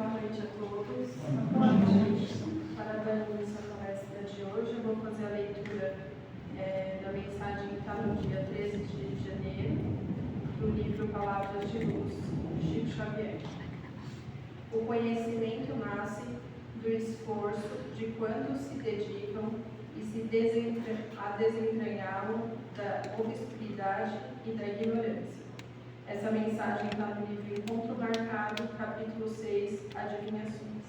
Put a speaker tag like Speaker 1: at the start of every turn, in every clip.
Speaker 1: Boa noite a todos. Boa noite. Para dar início à palestra de hoje, eu vou fazer a leitura da mensagem que está no dia 13 de janeiro, do livro Palavras de Luz, de Chico Xavier. O conhecimento nasce do esforço de quando se dedicam e se desentranhá-lo da obscuridade e da ignorância. Essa mensagem está no livro Encontro Marcado, capítulo 6, Adivinhações.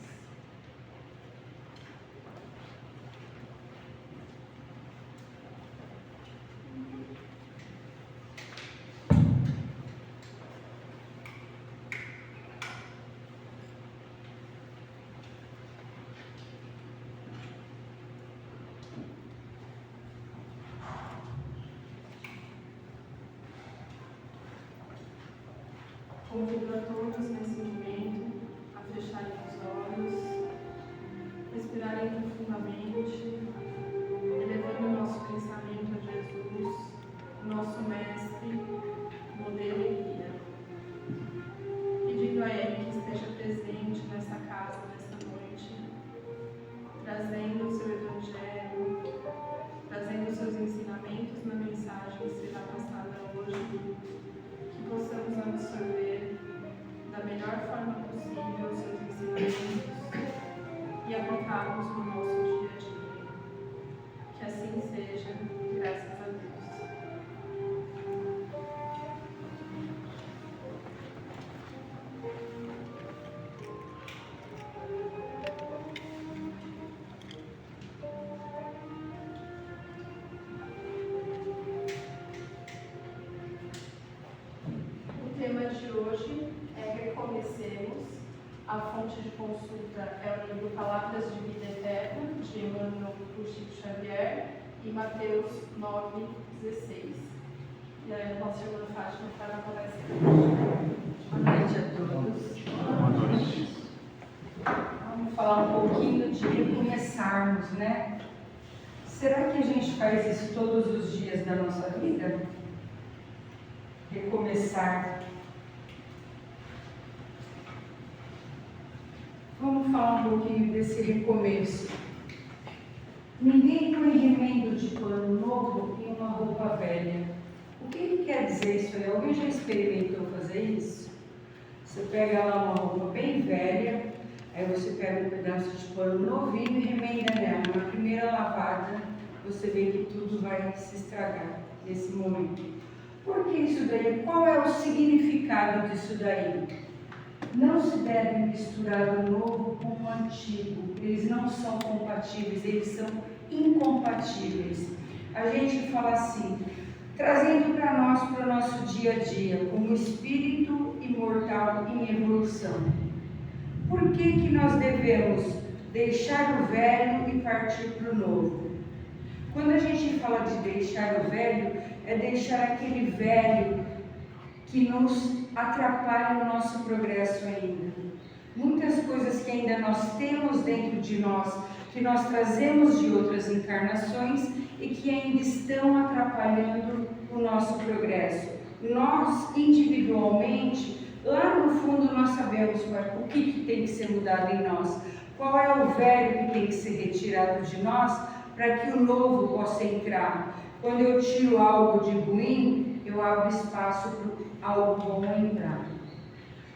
Speaker 1: Convido a todos nesse momento a fecharem os olhos, respirarem profundamente, elevando o nosso pensamento a Jesus, o nosso mestre, modelo e guia. Pedindo a Ele que esteja presente nessa casa, nesta noite, trazendo o seu Evangelho, trazendo os seus ensinamentos na mensagem que será passada hoje, que possamos absorver da melhor forma possível os seus ensinamentos e aplicá-los no nosso dia a dia. Que assim seja, graças a Deus. O tema de hoje é Recomecemos. A fonte de consulta é o livro Palavras de Vida Eterna, de Emmanuel por Chico Xavier, e Mateus 9,16. E aí, a nossa irmã Fátima para a palestra.
Speaker 2: Boa noite a todos.
Speaker 3: Boa noite.
Speaker 2: Vamos falar um pouquinho de recomeçarmos, né? Será que a gente faz isso todos os dias da nossa vida? Recomeçar. Vamos falar um pouquinho desse recomeço. Ninguém põe remendo de pano novo em uma roupa velha. O que quer dizer isso aí? Alguém já experimentou fazer isso? Você pega lá uma roupa bem velha, aí você pega um pedaço de pano novinho e remenda nela. Na primeira lavada, você vê que tudo vai se estragar nesse momento. Por que isso daí? Qual é o significado disso daí? Não se deve misturar o novo com o antigo. Eles não são compatíveis, eles são incompatíveis. A gente fala assim, trazendo para nós, para o nosso dia a dia, como espírito imortal em evolução. Por que nós devemos deixar o velho e partir para o novo? Quando a gente fala de deixar o velho, é deixar aquele velho que nos atrapalha o nosso progresso ainda. Muitas coisas que ainda nós temos dentro de nós, que nós trazemos de outras encarnações e que ainda estão atrapalhando o nosso progresso. Nós, individualmente, lá no fundo nós sabemos o que tem que ser mudado em nós, qual é o velho que tem que ser retirado de nós para que o novo possa entrar. Quando eu tiro algo de ruim, eu abro espaço para algo bom entrar.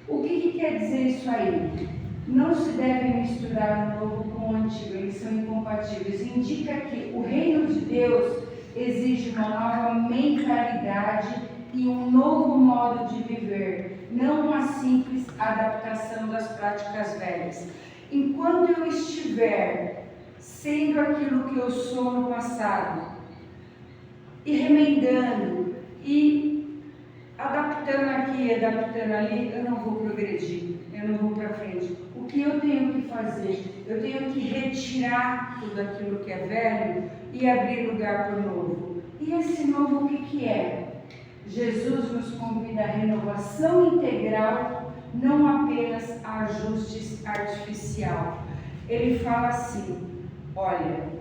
Speaker 2: O que quer dizer isso aí? Não se deve misturar o novo com o antigo, eles são incompatíveis. Indica que o reino de Deus exige uma nova mentalidade e um novo modo de viver, não uma simples adaptação das práticas velhas. Enquanto eu estiver sendo aquilo que eu sou no passado, e remendando, e adaptando aqui, adaptando ali, eu não vou progredir, eu não vou para frente. O que eu tenho que fazer? Eu tenho que retirar tudo aquilo que é velho e abrir lugar para o novo. E esse novo o que é? Jesus nos convida à renovação integral, não apenas a ajustes artificial. Ele fala assim, olha,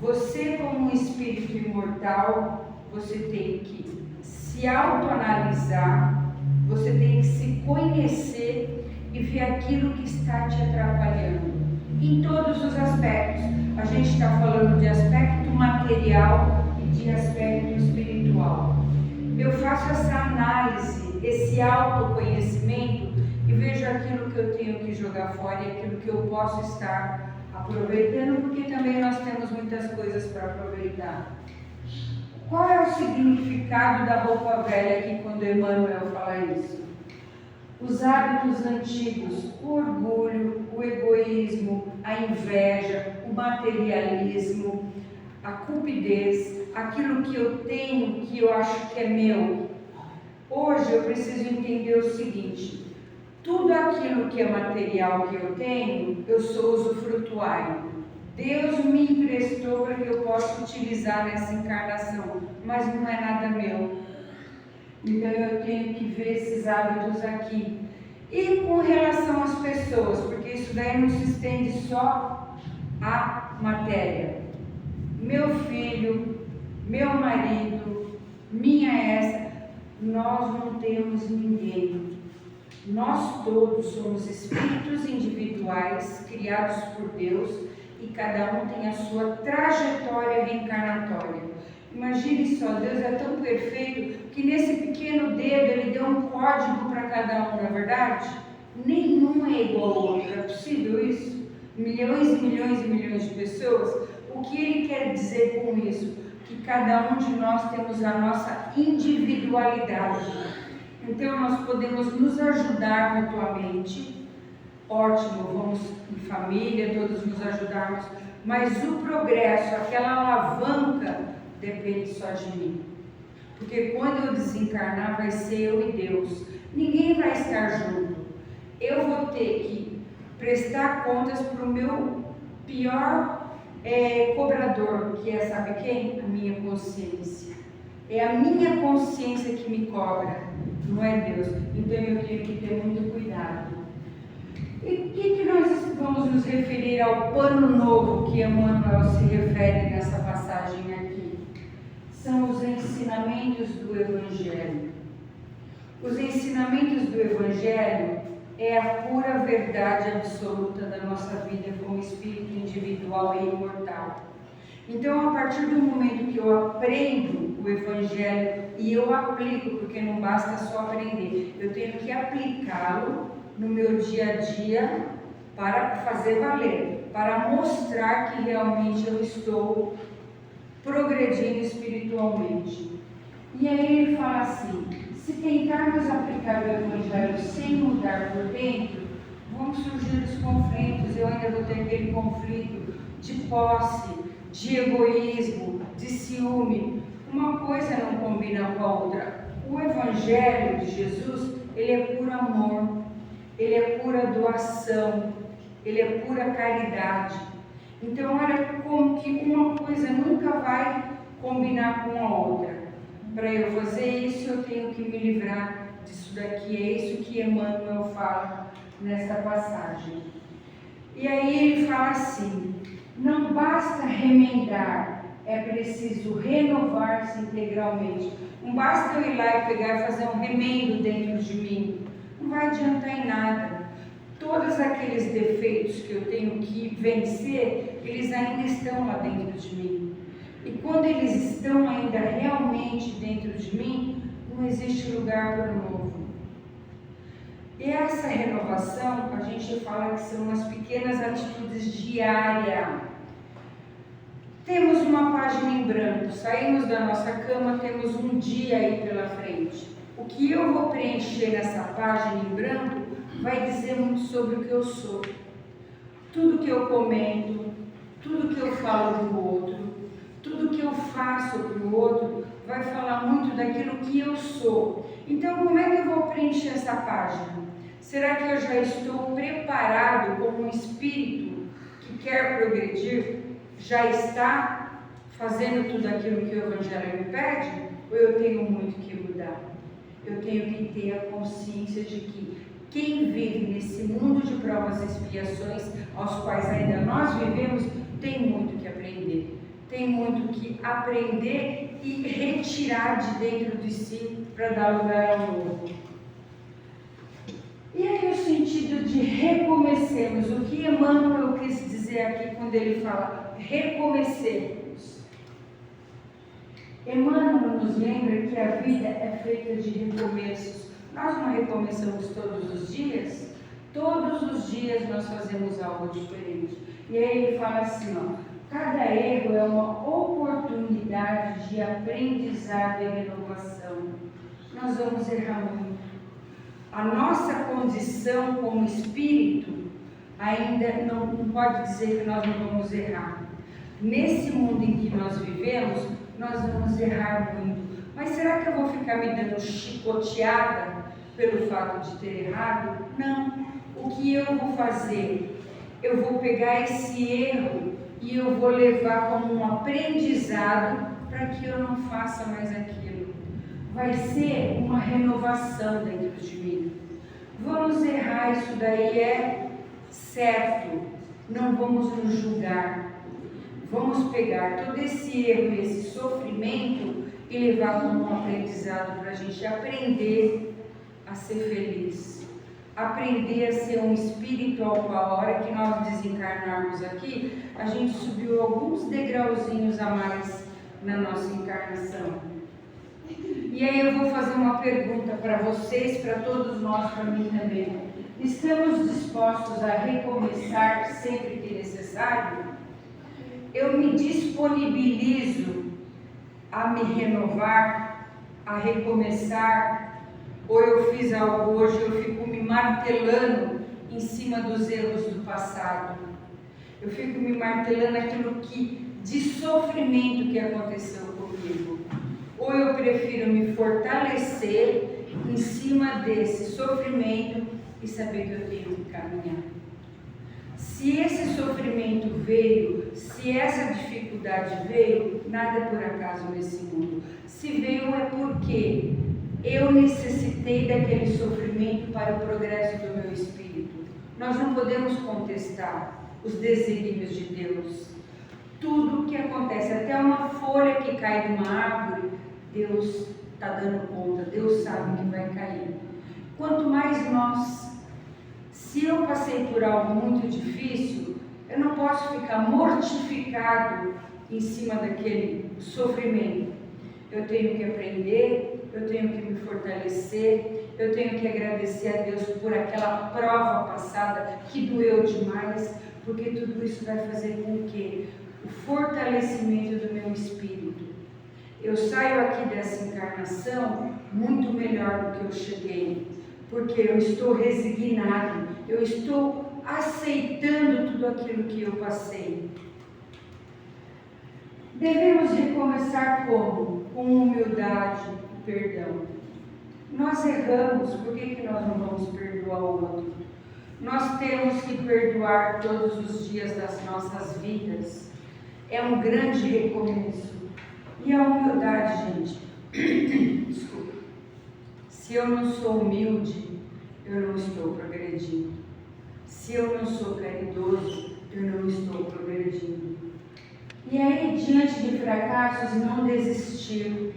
Speaker 2: você como um espírito imortal, você tem que se autoanalisar, você tem que se conhecer e ver aquilo que está te atrapalhando. Em todos os aspectos. A gente está falando de aspecto material e de aspecto espiritual. Eu faço essa análise, esse autoconhecimento e vejo aquilo que eu tenho que jogar fora e aquilo que eu posso estar aproveitando, porque também nós temos muitas coisas para aproveitar. Qual é o significado da roupa velha aqui quando Emmanuel fala isso? Os hábitos antigos, o orgulho, o egoísmo, a inveja, o materialismo, a cupidez, aquilo que eu tenho, que eu acho que é meu. Hoje eu preciso entender o seguinte: tudo aquilo que é material que eu tenho, eu sou usufrutuário. Deus me emprestou para que eu possa utilizar nessa encarnação, mas não é nada meu. Então eu tenho que ver esses hábitos aqui. E com relação às pessoas, porque isso daí não se estende só à matéria. Meu filho, meu marido, minha essa, nós não temos ninguém. Nós todos somos espíritos individuais, criados por Deus, e cada um tem a sua trajetória reencarnatória. Imagine só, Deus é tão perfeito que nesse pequeno dedo Ele deu um código para cada um, não é verdade? Nenhum é igual ao outro, é possível isso? Milhões e milhões e milhões de pessoas. O que Ele quer dizer com isso? Que cada um de nós temos a nossa individualidade. Então nós podemos nos ajudar mutuamente. Ótimo, vamos em família, todos nos ajudarmos. Mas o progresso, aquela alavanca, depende só de mim. Porque quando eu desencarnar vai ser eu e Deus. Ninguém vai estar junto. Eu vou ter que prestar contas para o meu pior cobrador, que é, sabe quem? A minha consciência. É a minha consciência que me cobra, não é Deus. Então eu tenho que ter muito cuidado. E o que nós vamos nos referir ao pano novo que Emmanuel se refere nessa passagem aqui? São os ensinamentos do Evangelho. Os ensinamentos do Evangelho é a pura verdade absoluta da nossa vida como espírito individual e imortal. Então, a partir do momento que eu aprendo o Evangelho e eu aplico, porque não basta só aprender, eu tenho que aplicá-lo no meu dia a dia para fazer valer, para mostrar que realmente eu estou progredindo espiritualmente. E aí ele fala assim: se tentarmos aplicar o Evangelho sem mudar por dentro, vão surgir os conflitos. Eu ainda vou ter aquele conflito de posse, de egoísmo, de ciúme. Uma coisa não combina com a outra. O Evangelho de Jesus, ele é puro amor, ele é pura doação, ele é pura caridade. Então, olha como que uma coisa nunca vai combinar com a outra. Para eu fazer isso, eu tenho que me livrar disso daqui. É isso que Emmanuel fala nessa passagem. E aí ele fala assim: não basta remendar, é preciso renovar-se integralmente. Não basta eu ir lá e pegar e fazer um remendo dentro de mim. Não vai adiantar em nada. Todos aqueles defeitos que eu tenho que vencer, eles ainda estão lá dentro de mim. E quando eles estão ainda realmente dentro de mim, não existe lugar para o novo. E essa renovação, a gente fala que são as pequenas atitudes diárias. Temos uma página em branco, saímos da nossa cama, temos um dia aí pela frente. O que eu vou preencher nessa página em branco vai dizer muito sobre o que eu sou. Tudo que eu comento, tudo que eu falo do outro, tudo que eu faço para o outro, vai falar muito daquilo que eu sou. Então, como é que eu vou preencher essa página? Será que eu já estou preparado como um espírito que quer progredir? Já está fazendo tudo aquilo que o Evangelho me pede? Ou eu tenho muito que mudar? Eu tenho que ter a consciência de que quem vive nesse mundo de provas e expiações, aos quais ainda nós vivemos, tem muito que aprender. Tem muito que aprender e retirar de dentro de si para dar lugar ao novo. E E aí o sentido de recomecemos, o que Emmanuel quis dizer aqui quando ele fala recomecemos? Emmanuel nos lembra que a vida é feita de recomeços. Nós não recomeçamos todos os dias? Todos os dias nós fazemos algo diferente. E aí ele fala assim, ó, cada erro é uma oportunidade de aprendizado e renovação. Nós vamos errar muito. A nossa condição como espírito ainda não pode dizer que nós não vamos errar. Nesse mundo em que nós vivemos, nós vamos errar muito. Mas será que eu vou ficar me dando chicoteada pelo fato de ter errado? Não. O que eu vou fazer? Eu vou pegar esse erro e eu vou levar como um aprendizado para que eu não faça mais aquilo. Vai ser uma renovação dentro de mim. Vamos errar, isso daí é certo. Não vamos nos julgar. Vamos pegar todo esse erro e esse sofrimento e levar como um aprendizado para a gente aprender a ser feliz. Aprender a ser um espiritual com a hora que nós desencarnarmos aqui, a gente subiu alguns degrauzinhos a mais na nossa encarnação. E aí eu vou fazer uma pergunta para vocês, para todos nós, para mim também. Estamos dispostos a recomeçar sempre que necessário? Eu me disponibilizo a me renovar, a recomeçar, ou eu fiz algo hoje, eu fico me martelando em cima dos erros do passado. Eu fico me martelando aquilo de sofrimento que aconteceu comigo. Ou eu prefiro me fortalecer em cima desse sofrimento e saber que eu tenho que caminhar. Se esse sofrimento veio, se essa dificuldade veio, nada é por acaso nesse mundo. Se veio é porque eu necessitei daquele sofrimento para o progresso do meu espírito. Nós não podemos contestar os desígnios de Deus. Tudo o que acontece, até uma folha que cai de uma árvore, Deus está dando conta, Deus sabe que vai cair. Quanto mais nós, se eu passei por algo muito difícil, eu não posso ficar mortificado em cima daquele sofrimento. Eu tenho que aprender, eu tenho que me fortalecer, eu tenho que agradecer a Deus por aquela prova passada que doeu demais, porque tudo isso vai fazer com que o fortalecimento do meu espírito. Eu saio aqui dessa encarnação muito melhor do que eu cheguei, porque eu estou resignado, eu estou aceitando tudo aquilo que eu passei. Devemos recomeçar como? Com humildade e perdão. Nós erramos, por que nós não vamos perdoar o outro? Nós temos que perdoar todos os dias das nossas vidas. É um grande recomeço. E a humildade, gente, desculpa, se eu não sou humilde, eu não estou progredindo. Se eu não sou caridoso, eu não estou progredindo. E aí, diante de fracassos, não desistir,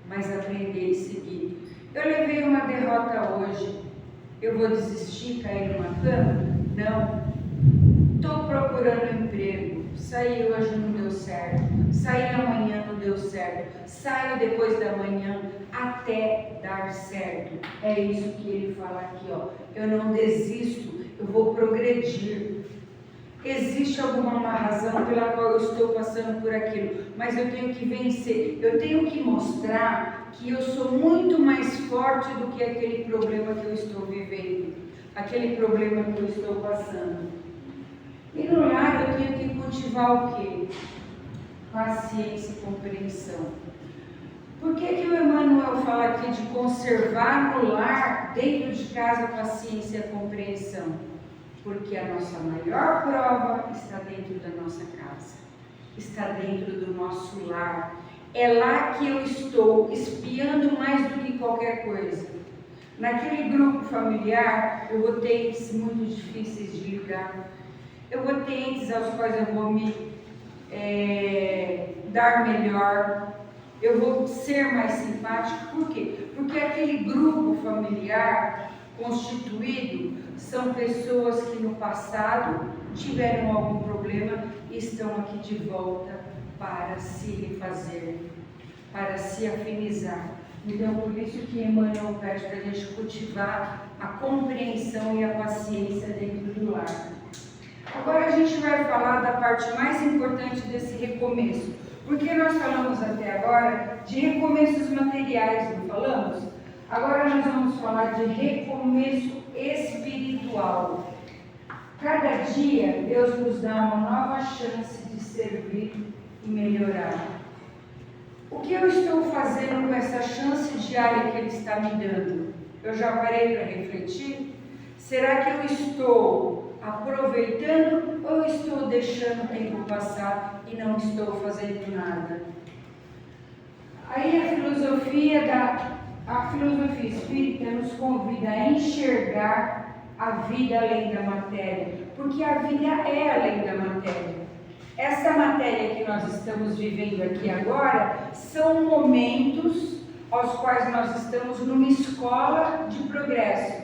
Speaker 2: mas aprender e seguir. Eu levei uma derrota hoje, eu vou desistir, cair numa cama? Não. Estou procurando emprego, saí hoje não deu certo, saí amanhã não deu certo, saio depois da manhã até dar certo. É isso que ele fala aqui, ó. Eu não desisto, eu vou progredir. Existe alguma razão pela qual eu estou passando por aquilo, mas eu tenho que vencer, eu tenho que mostrar que eu sou muito mais forte do que aquele problema que eu estou vivendo, aquele problema que eu estou passando. E no lar eu tenho que cultivar o quê? Paciência e compreensão. Por que o Emmanuel fala aqui de conservar no lar, dentro de casa, paciência e compreensão? Porque a nossa maior prova está dentro da nossa casa, está dentro do nosso lar. É lá que eu estou espiando mais do que qualquer coisa. Naquele grupo familiar, eu vou ter entes muito difíceis de lidar. Eu vou ter entes aos quais eu vou me dar melhor. Eu vou ser mais simpático. Por quê? Porque aquele grupo familiar constituído são pessoas que no passado tiveram algum problema e estão aqui de volta para se refazer, para se afinizar. Então, por isso que Emmanuel pede para a gente cultivar a compreensão e a paciência dentro do lar. Agora a gente vai falar da parte mais importante desse recomeço, porque nós falamos até agora de recomeços materiais, não falamos? Agora nós vamos falar de recomeço espiritual. Cada dia Deus nos dá uma nova chance de servir e melhorar. O que eu estou fazendo com essa chance diária que Ele está me dando? Eu já parei para refletir? Será que eu estou aproveitando ou eu estou deixando o tempo passar e não estou fazendo nada? Aí a filosofia espírita nos convida a enxergar a vida além da matéria, porque a vida é além da matéria. Essa matéria que nós estamos vivendo aqui agora são momentos aos quais nós estamos numa escola de progresso,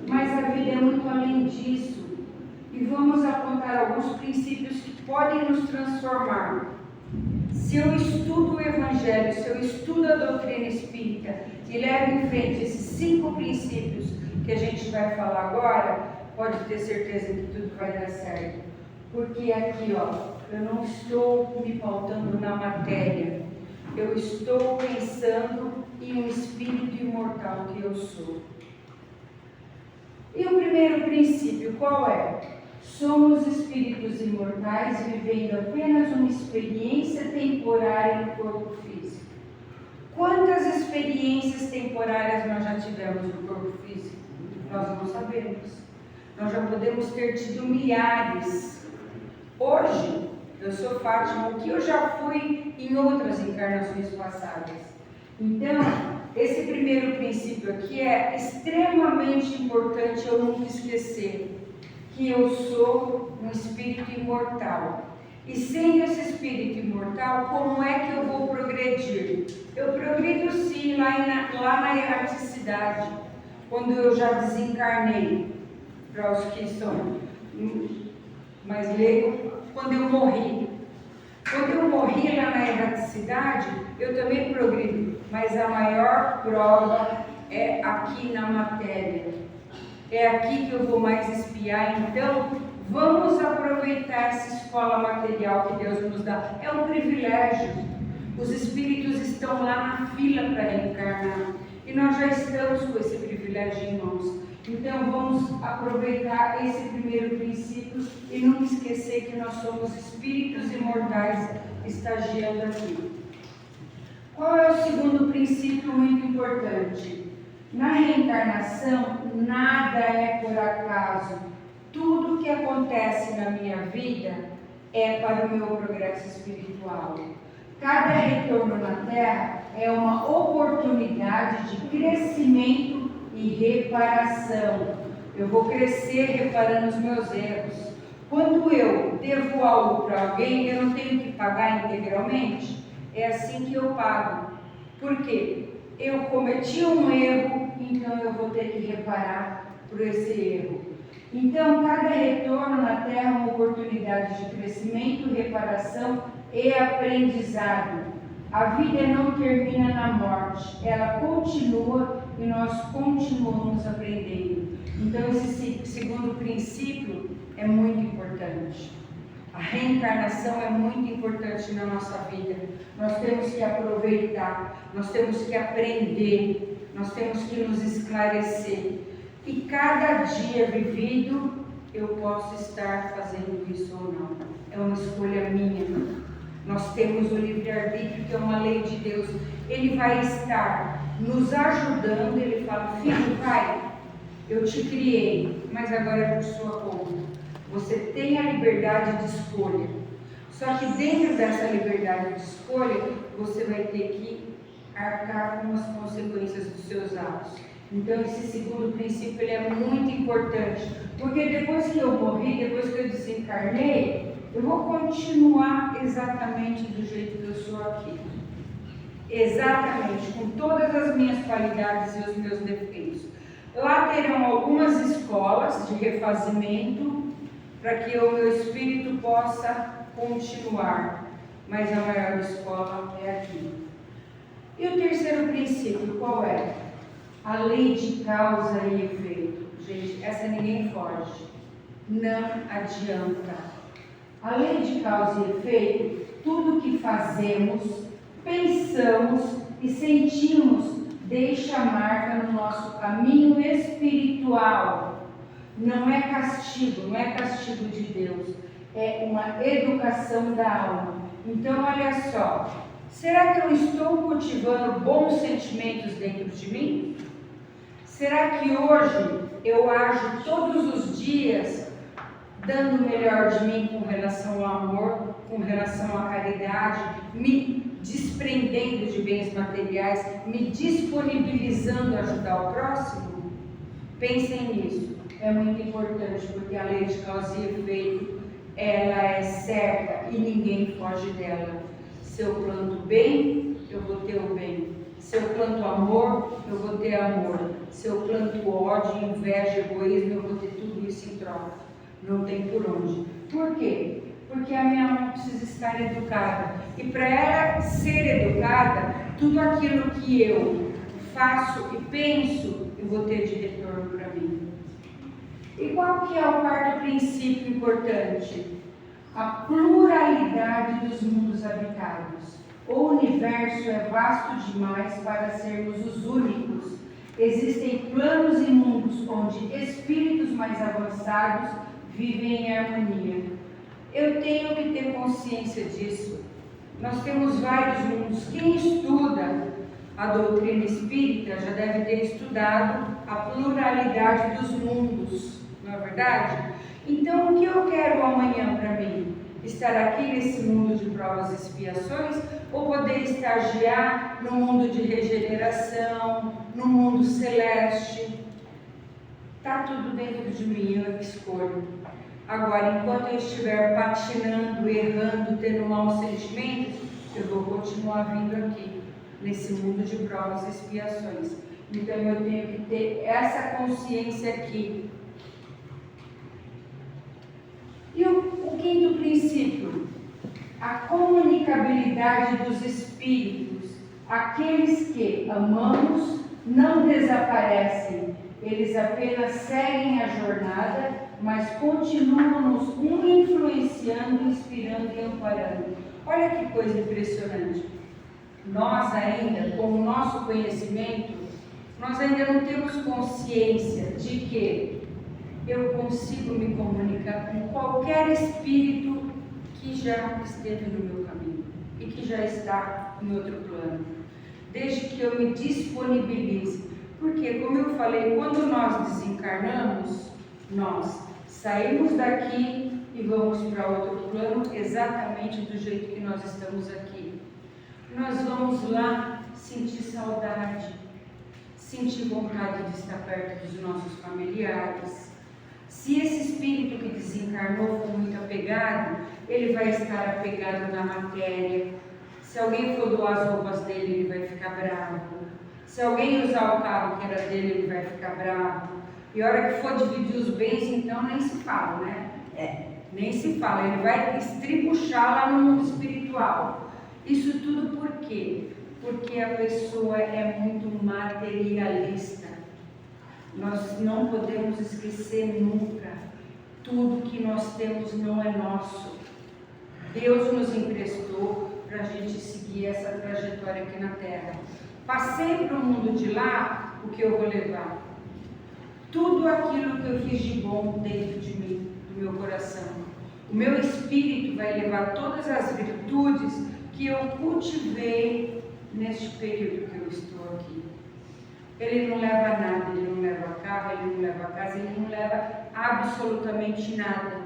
Speaker 2: mas a vida é muito além disso. E vamos apontar alguns princípios que podem nos transformar. Se eu estudo o Evangelho, se eu estudo a doutrina espírita e levo em frente esses 5 princípios que a gente vai falar agora, pode ter certeza que tudo vai dar certo. Porque aqui, ó, eu não estou me pautando na matéria, eu estou pensando em um espírito imortal que eu sou. E o primeiro princípio, qual é? Somos espíritos imortais vivendo apenas uma experiência temporária no corpo físico. Quantas experiências temporárias nós já tivemos no corpo físico? Nós não sabemos. Nós já podemos ter tido milhares. Hoje, eu sou Fátima, o que eu já fui em outras encarnações passadas. Então, esse primeiro princípio aqui é extremamente importante eu nunca esquecer. Que eu sou um espírito imortal. E sendo esse espírito imortal, como é que eu vou progredir? Eu progrido sim lá na erraticidade, quando eu já desencarnei, para os que são mais leigos, quando eu morri. Quando eu morri lá na erraticidade, eu também progrido, mas a maior prova é aqui na matéria. É aqui que eu vou mais espiar, então vamos aproveitar essa escola material que Deus nos dá. É um privilégio. Os espíritos estão lá na fila para reencarnar e nós já estamos com esse privilégio em mãos. Então vamos aproveitar esse primeiro princípio e não esquecer que nós somos espíritos imortais estagiando aqui. Qual é o segundo princípio muito importante? Na reencarnação, nada é por acaso. Tudo que acontece na minha vida é para o meu progresso espiritual. Cada retorno na Terra é uma oportunidade de crescimento e reparação. Eu vou crescer reparando os meus erros. Quando eu devo algo para alguém, eu não tenho que pagar integralmente. É assim que eu pago. Por quê? Eu cometi um erro, então eu vou ter que reparar por esse erro. Então, cada retorno na Terra é uma oportunidade de crescimento, reparação e aprendizado. A vida não termina na morte, ela continua e nós continuamos aprendendo. Então, esse segundo princípio é muito importante. A reencarnação é muito importante na nossa vida. Nós temos que aproveitar, nós temos que aprender, nós temos que nos esclarecer. E cada dia vivido, eu posso estar fazendo isso ou não. É uma escolha minha. Nós temos o livre-arbítrio, que é uma lei de Deus. Ele vai estar nos ajudando. Ele fala: filho, pai, eu te criei, mas agora é por sua conta. Você tem a liberdade de escolha. Só que dentro dessa liberdade de escolha, você vai ter que arcar com as consequências dos seus atos. Então, esse segundo princípio ele é muito importante. Porque depois que eu morri, depois que eu desencarnei, eu vou continuar exatamente do jeito que eu sou aqui. Exatamente, com todas as minhas qualidades e os meus defeitos. Lá terão algumas escolas de refazimento para que o meu espírito possa continuar, mas a maior escola é aqui. E o terceiro princípio, qual é? A lei de causa e efeito. Gente, essa ninguém foge. Não adianta. A lei de causa e efeito, tudo que fazemos, pensamos e sentimos deixa marca no nosso caminho espiritual. Não é castigo, não é castigo de Deus. É uma educação da alma. Então, olha só. Será que eu estou cultivando bons sentimentos dentro de mim? Será que hoje eu ajo todos os dias dando o melhor de mim com relação ao amor, com relação à caridade, me desprendendo de bens materiais, me disponibilizando a ajudar o próximo? Pensem nisso, é muito importante, porque a lei de causa e efeito, ela é certa e ninguém foge dela. Se eu planto bem, eu vou ter o bem. Se eu planto amor, eu vou ter amor. Se eu planto ódio, inveja, egoísmo, eu vou ter tudo isso em troca. Não tem por onde. Por quê? Porque a minha alma precisa estar educada. E para ela ser educada, tudo aquilo que eu faço e penso, eu vou ter de retorno para mim. E qual que é o quarto princípio importante? A pluralidade dos mundos habitados. O universo é vasto demais para sermos os únicos. Existem planos e mundos onde espíritos mais avançados vivem em harmonia. Eu tenho que ter consciência disso. Nós temos vários mundos. Quem estuda a doutrina espírita já deve ter estudado a pluralidade dos mundos, não é verdade? Então, o que eu quero amanhã para mim? Estar aqui nesse mundo de provas e expiações ou poder estagiar no mundo de regeneração, no mundo celeste? Está tudo dentro de mim, eu escolho. Agora, enquanto eu estiver patinando, errando, tendo maus sentimentos, eu vou continuar vindo aqui, nesse mundo de provas e expiações. Então, eu tenho que ter essa consciência aqui. E o quinto princípio, a comunicabilidade dos espíritos. Aqueles que amamos não desaparecem, eles apenas seguem a jornada, mas continuam nos influenciando, inspirando e amparando. Olha que coisa impressionante. Nós ainda, com o nosso conhecimento, nós ainda não temos consciência de que eu consigo me comunicar com qualquer espírito que já esteve no meu caminho e que já está em outro plano, desde que eu me disponibilize. Porque, como eu falei, quando nós desencarnamos, nós saímos daqui e vamos para outro plano exatamente do jeito que nós estamos aqui. Nós vamos lá sentir saudade, sentir vontade de estar perto dos nossos familiares. Se esse espírito que desencarnou for muito apegado, ele vai estar apegado na matéria. Se alguém for doar as roupas dele, ele vai ficar bravo. Se alguém usar o carro que era dele, ele vai ficar bravo. E a hora que for dividir os bens, então nem se fala, né? Nem se fala. Ele vai estribuchar lá no mundo espiritual. Isso tudo por quê? Porque a pessoa é muito materialista. Nós não podemos esquecer nunca, tudo que nós temos não é nosso. Deus nos emprestou para a gente seguir essa trajetória aqui na Terra. Passei para o mundo de lá, o que eu vou levar? Tudo aquilo que eu fiz de bom dentro de mim, do meu coração. O meu espírito vai levar todas as virtudes que eu cultivei neste período que eu estou aqui. Ele não leva nada, ele não leva carro, ele não leva casa, ele não leva absolutamente nada.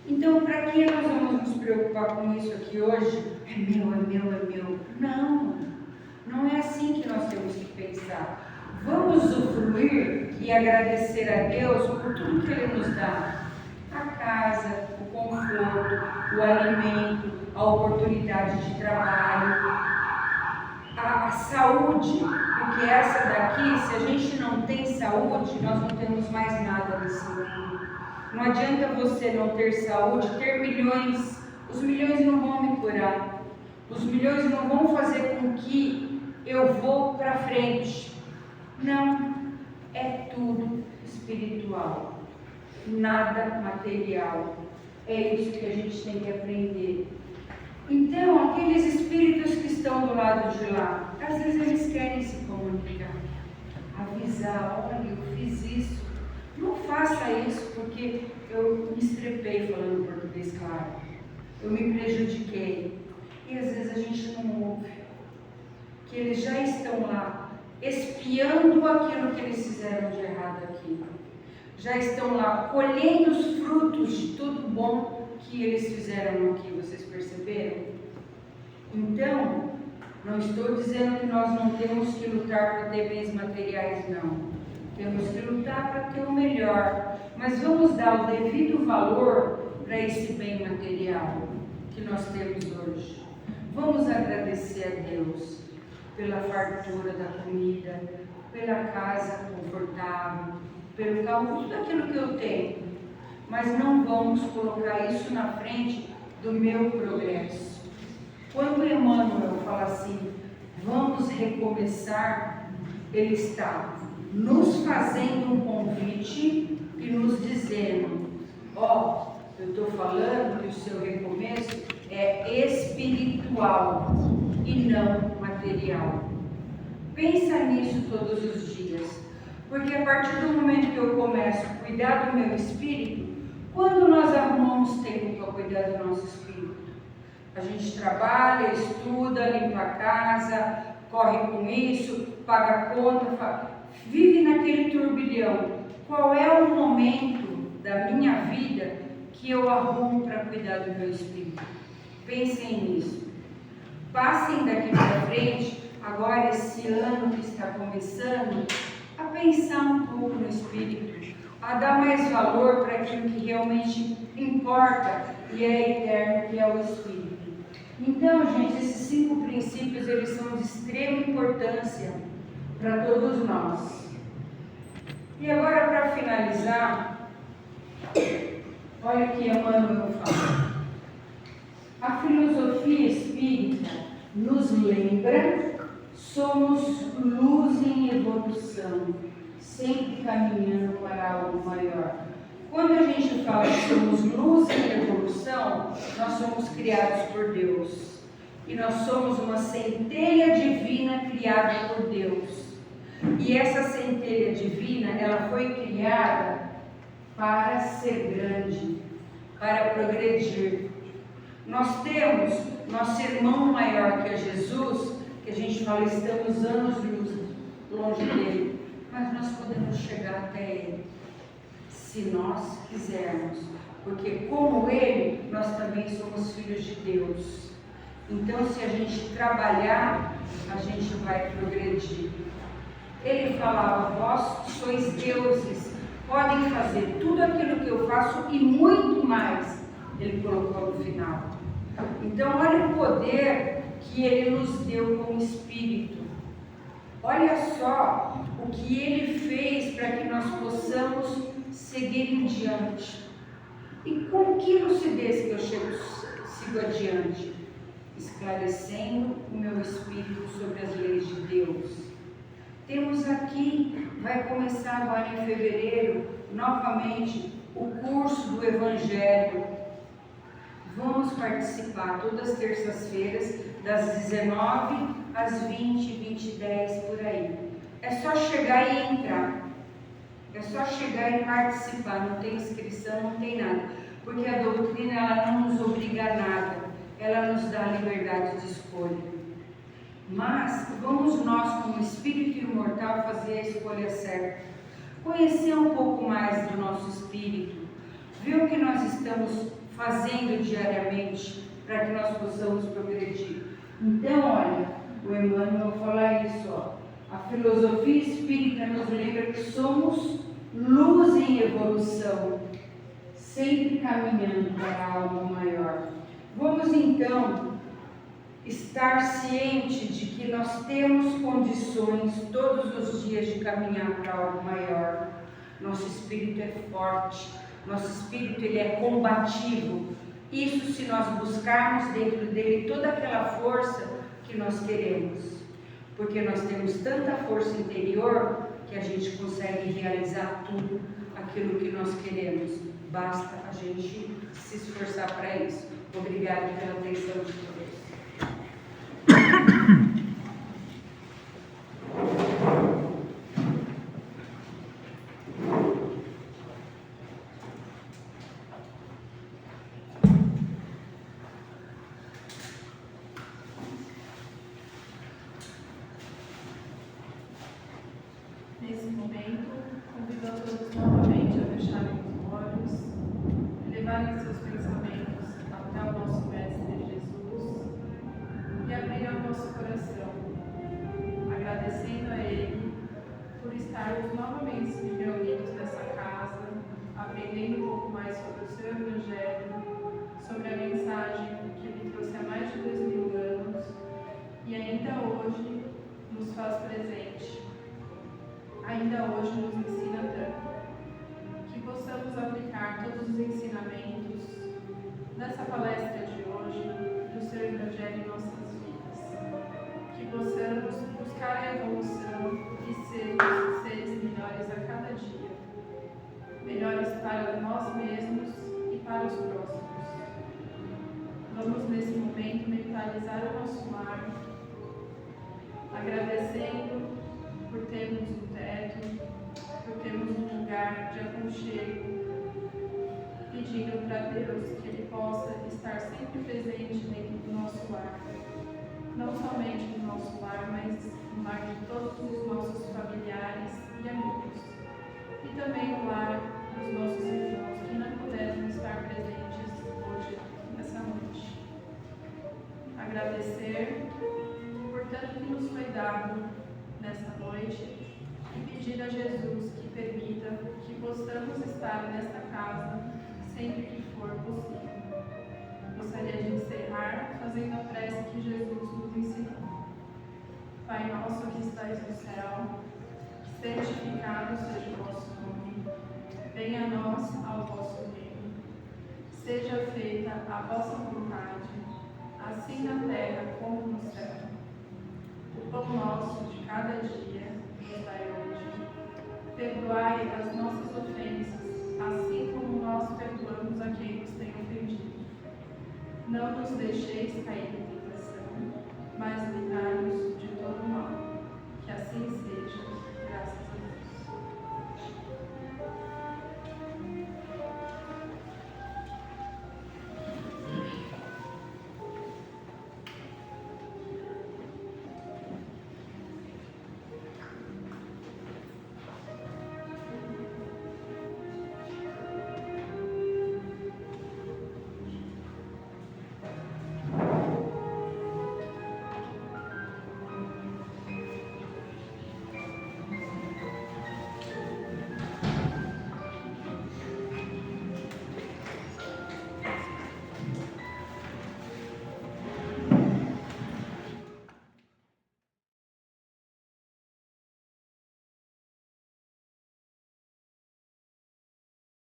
Speaker 2: Então, para que nós vamos nos preocupar com isso aqui hoje? É meu, é meu, é meu. Não, não é assim que nós temos que pensar. Vamos usufruir e agradecer a Deus por tudo que Ele nos dá. A casa, o conforto, o alimento, a oportunidade de trabalho, a saúde. Porque essa daqui, se a gente não tem saúde, nós não temos mais nada nesse mundo. Não adianta você não ter saúde, ter milhões. Os milhões não vão me curar. Os milhões não vão fazer com que eu vou para frente. Não, é tudo espiritual, nada material. É isso que a gente tem que aprender. Então, aqueles espíritos que estão do lado de lá, às vezes eles querem se comunicar, avisar, olha, eu fiz isso. Não faça isso porque eu me estrepei falando português claro. Eu me prejudiquei. E às vezes a gente não ouve. Que eles já estão lá, espiando aquilo que eles fizeram de errado aqui. Já estão lá, colhendo os frutos de tudo bom que eles fizeram aqui. Vocês perceberam? Então, não estou dizendo que nós não temos que lutar para ter bens materiais, não. Temos que lutar para ter o melhor. Mas vamos dar o devido valor para esse bem material que nós temos hoje. Vamos agradecer a Deus pela fartura da comida, pela casa confortável, pelo carro, tudo aquilo que eu tenho. Mas não vamos colocar isso na frente do meu progresso. Quando Emmanuel fala assim, vamos recomeçar, ele está nos fazendo um convite e nos dizendo, ó, eu estou falando que o seu recomeço é espiritual e não material. Pensa nisso todos os dias, porque a partir do momento que eu começo a cuidar do meu espírito, quando nós arrumamos tempo para cuidar do nosso espírito? A gente trabalha, estuda, limpa a casa, corre com isso, paga a conta, vive naquele turbilhão. Qual é o momento da minha vida que eu arrumo para cuidar do meu espírito? Pensem nisso. Passem daqui para frente, agora esse ano que está começando, a pensar um pouco no espírito, a dar mais valor para aquilo que realmente importa e é eterno, que é o espírito. Então, gente, esses 5 princípios, eles são de extrema importância para todos nós. E agora, para finalizar, olha o que Emmanuel fala. A filosofia espírita nos lembra, somos luz em evolução, sempre caminhando para algo maior. Quando a gente fala que somos luz em evolução, nós somos criados por Deus. E nós somos uma centelha divina criada por Deus. E essa centelha divina, ela foi criada para ser grande, para progredir. Nós temos nosso irmão maior que é Jesus, que a gente fala, estamos anos-luz longe dele, mas nós podemos chegar até ele, se nós quisermos, porque como ele, nós também somos filhos de Deus. Então, se a gente trabalhar, a gente vai progredir. Ele falava, vós sois deuses, podem fazer tudo aquilo que eu faço e muito mais. Ele colocou no final. Então, olha o poder que ele nos deu como espírito. Olha só o que ele fez para que nós possamos seguir em diante. E com que lucidez que eu sigo adiante? Esclarecendo o meu espírito sobre as leis de Deus. Temos aqui, vai começar agora em fevereiro, novamente, o curso do Evangelho. Vamos participar todas as terças-feiras, das 19 às 20, 20 e 10, por aí. É só chegar e entrar. É só chegar e participar, não tem inscrição, não tem nada. Porque a doutrina, ela não nos obriga a nada, ela nos dá liberdade de escolha. Mas vamos nós, como espírito imortal, fazer a escolha certa. Conhecer um pouco mais do nosso espírito, ver o que nós estamos fazendo diariamente para que nós possamos progredir. Então, olha, o Emmanuel fala isso, ó. A filosofia espírita nos lembra que somos luz em evolução, sempre caminhando para algo maior. Vamos então estar ciente de que nós temos condições todos os dias de caminhar para algo maior. Nosso espírito é forte, nosso espírito ele é combativo. Isso se nós buscarmos dentro dele toda aquela força que nós queremos. Porque nós temos tanta força interior que a gente consegue realizar tudo aquilo que nós queremos. Basta a gente se esforçar para isso. Obrigada pela atenção de todos.
Speaker 1: Nesse momento, convido a todos novamente a fecharem os olhos, elevarem seus pensamentos até o nosso Mestre Jesus e abrirem o nosso coração, agradecendo a Ele por estarmos novamente reunidos nessa casa, aprendendo um pouco mais sobre o seu Evangelho, sobre a mensagem que Ele trouxe há mais de 2000 anos e ainda hoje nos faz presente. Ainda hoje nos ensina tanto, que possamos aplicar todos os ensinamentos dessa palestra de hoje, do seu Evangelho em nossas vidas, que possamos buscar a evolução e sermos seres melhores a cada dia, melhores para nós mesmos e para os próximos. Vamos nesse momento mentalizar o nosso lar, agradecendo por termos um teto, por termos um lugar de aconchego, pedindo para Deus que Ele possa estar sempre presente dentro do nosso lar. Não somente no nosso lar, mas no lar de todos os nossos familiares e amigos. E também no lar dos nossos irmãos que não puderam estar presentes hoje, nessa noite. Agradecer por tanto que nos foi dado nesta noite e pedir a Jesus que permita que possamos estar nesta casa sempre que for possível. Gostaria de encerrar fazendo a prece que Jesus nos ensinou. Pai nosso que estais no céu, santificado seja o vosso nome, venha a nós ao vosso reino. Seja feita a vossa vontade, assim na terra como no céu. O pão nosso de cada dia nos dai hoje. Perdoai as nossas ofensas, assim como nós perdoamos a quem nos tem ofendido. Não nos deixeis cair em tentação, mas livrai-nos de todo mal. Que assim seja, graças a